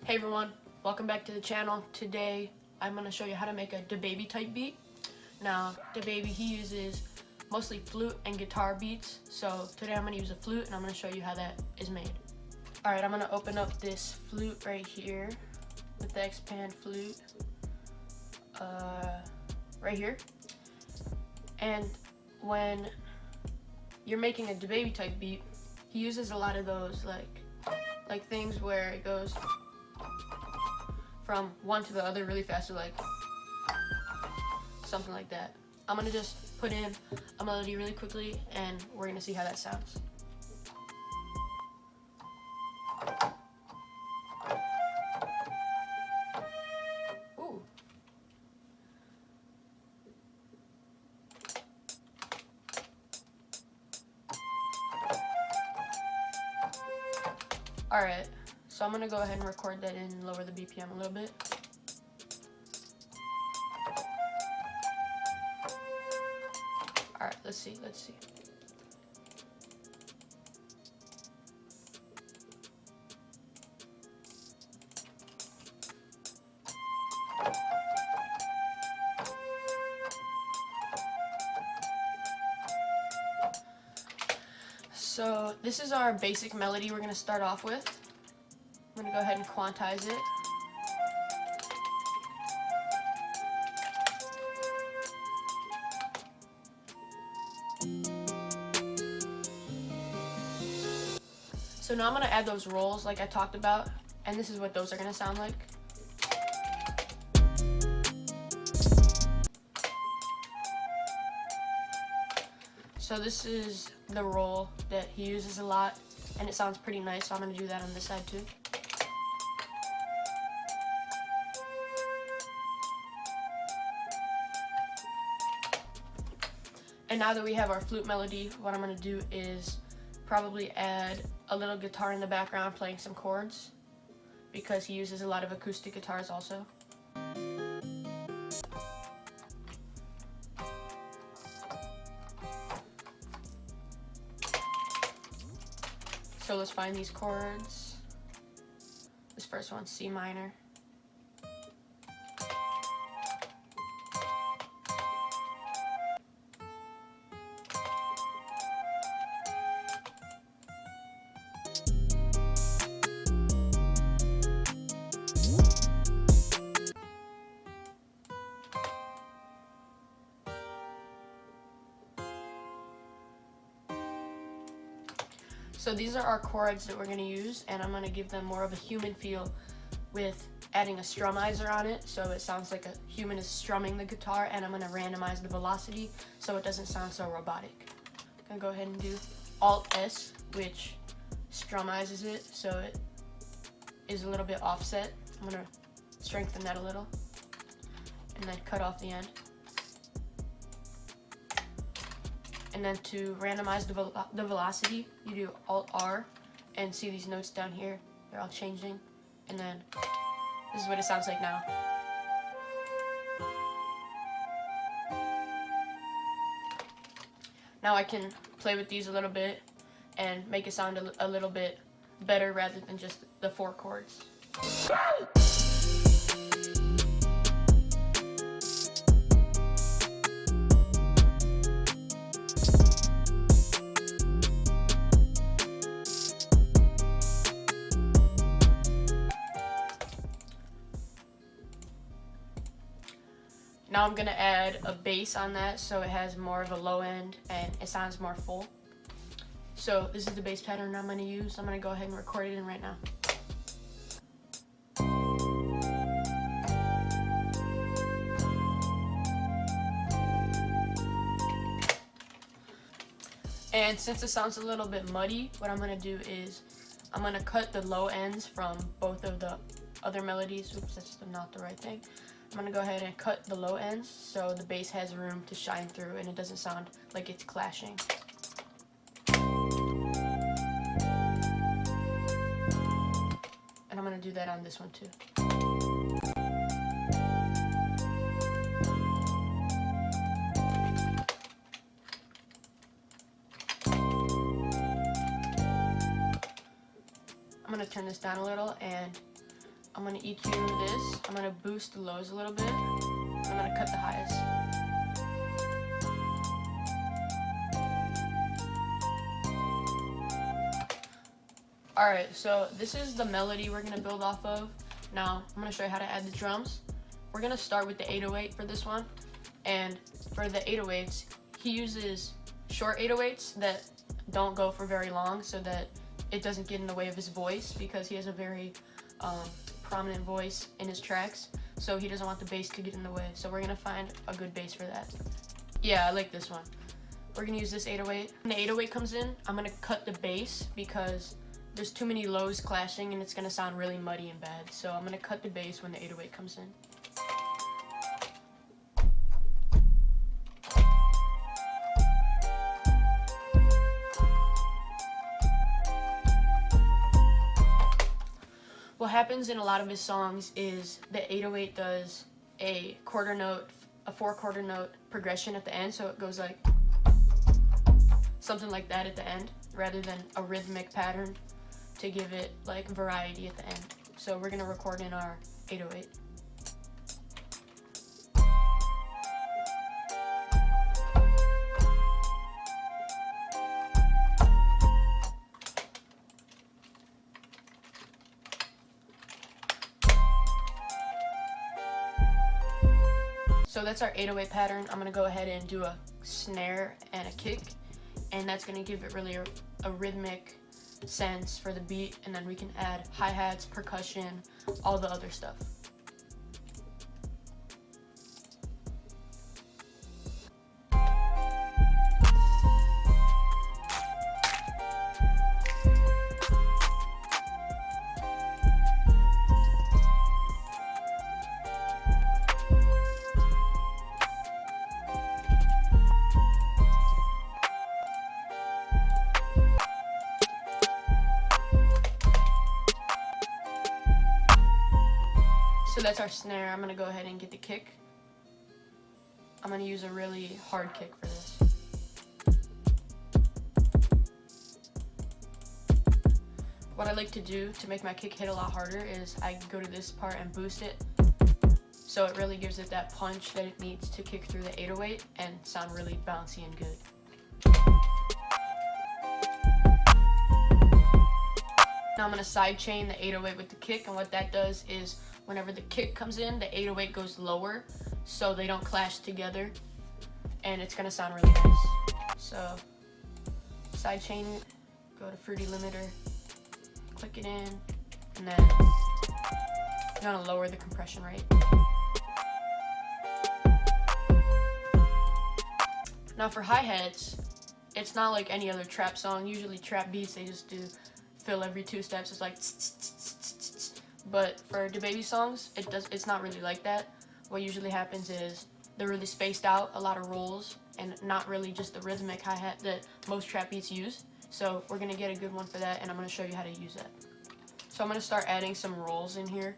Hey everyone, welcome back to the channel. Today I'm going to show you how to make a DaBaby type beat. Now DaBaby, he uses mostly flute and guitar beats, so today I'm going to use a flute and I'm going to show you how that is made. Alright, I'm going to open up this flute right here with the Expand flute right here. And when you're making a DaBaby type beat, he uses a lot of those like things where it goes from one to the other really fast, or like something like that. I'm gonna just put in a melody really quickly and we're gonna see how that sounds. Ooh. Alright, so I'm gonna go ahead and record that and lower the BPM a little bit. Alright, let's see. So this is our basic melody we're gonna start off with. I'm gonna go ahead and quantize it. So now I'm gonna add those rolls like I talked about, and this is what those are gonna sound like. So this is the roll that he uses a lot, and it sounds pretty nice, so I'm gonna do that on this side too. And now that we have our flute melody, what I'm gonna do is probably add a little guitar in the background playing some chords, because he uses a lot of acoustic guitars also. So let's find these chords. This first one's C minor. So these are our chords that we're going to use, and I'm going to give them more of a human feel with adding a strumizer on it, so it sounds like a human is strumming the guitar, and I'm going to randomize the velocity so it doesn't sound so robotic. I'm going to go ahead and do Alt-S, which strumizes it so it is a little bit offset. I'm going to strengthen that a little and then cut off the end. And then to randomize the velocity, you do Alt-R and see these notes down here. They're all changing. And then this is what it sounds like now. Now I can play with these a little bit and make it sound a little bit better rather than just the 4 chords. Now I'm going to add a bass on that so it has more of a low end and it sounds more full. So this is the bass pattern I'm going to use. I'm going to go ahead and record it in right now. And since it sounds a little bit muddy, what I'm going to do is I'm going to cut the low ends from both of the other melodies. Oops, that's not the right thing. I'm going to go ahead and cut the low ends so the bass has room to shine through and it doesn't sound like it's clashing. And I'm going to do that on this one too. I'm going to turn this down a little and I'm gonna EQ this. I'm gonna boost the lows a little bit. I'm gonna cut the highs. Alright, so this is the melody we're gonna build off of. Now, I'm gonna show you how to add the drums. We're gonna start with the 808 for this one. And for the 808s, he uses short 808s that don't go for very long so that it doesn't get in the way of his voice, because he has a very prominent voice in his tracks, so he doesn't want the bass to get in the way. So we're gonna find a good bass for that. Yeah, I like this one. We're gonna use this 808. When the 808 comes in, I'm gonna cut the bass because there's too many lows clashing and it's gonna sound really muddy and bad. So I'm gonna cut the bass when the 808 comes in. What happens in a lot of his songs is the 808 does a quarter note, a 4-quarter note progression at the end, so it goes like something like that at the end, rather than a rhythmic pattern to give it like variety at the end. So we're gonna record in our 808. So that's our 808 pattern. I'm gonna go ahead and do a snare and a kick, and that's gonna give it really a rhythmic sense for the beat, and then we can add hi-hats, percussion, all the other stuff. So that's our snare. I'm gonna go ahead and get the kick. I'm gonna use a really hard kick for this. What I like to do to make my kick hit a lot harder is I go to this part and boost it, so it really gives it that punch that it needs to kick through the 808 and sound really bouncy and good. Now I'm gonna side chain the 808 with the kick, and what that does is whenever the kick comes in, the 808 goes lower so they don't clash together, and it's gonna sound really nice. So side chain it, go to Fruity Limiter, click it in, and then you're gonna lower the compression rate. Now for hi-hats, it's not like any other trap song. Usually trap beats, they just do fill every 2 steps. It's like tss, tss, tss, tss, tss. But for DaBaby songs, it's not really like that. What usually happens is they're really spaced out, a lot of rolls, and not really just the rhythmic hi-hat that most trap beats use. So we're gonna get a good one for that, and I'm gonna show you how to use that. So I'm gonna start adding some rolls in here.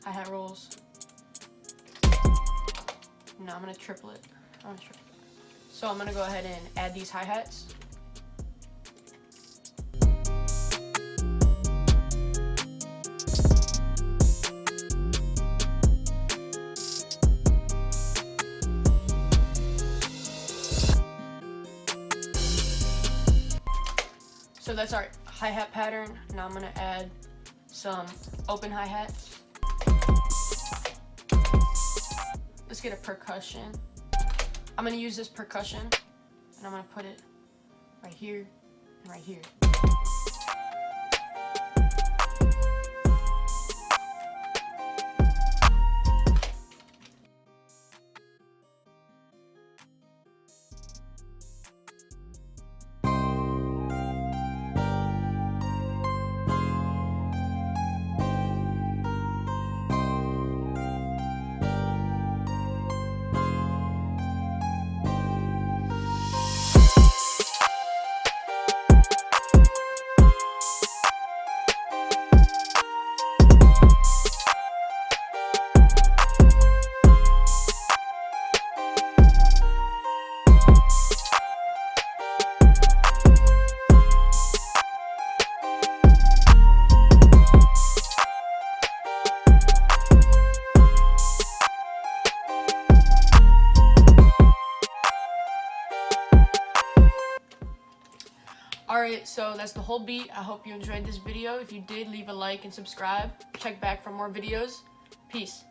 Hi-hat rolls. No, I'm gonna triple it. So I'm gonna go ahead and add these hi-hats. So that's our hi-hat pattern. Now I'm gonna add some open hi-hats. Let's get a percussion. I'm gonna use this percussion, and I'm gonna put it right here and right here. Alright, so that's the whole beat. I hope you enjoyed this video. If you did, leave a like and subscribe. Check back for more videos. Peace.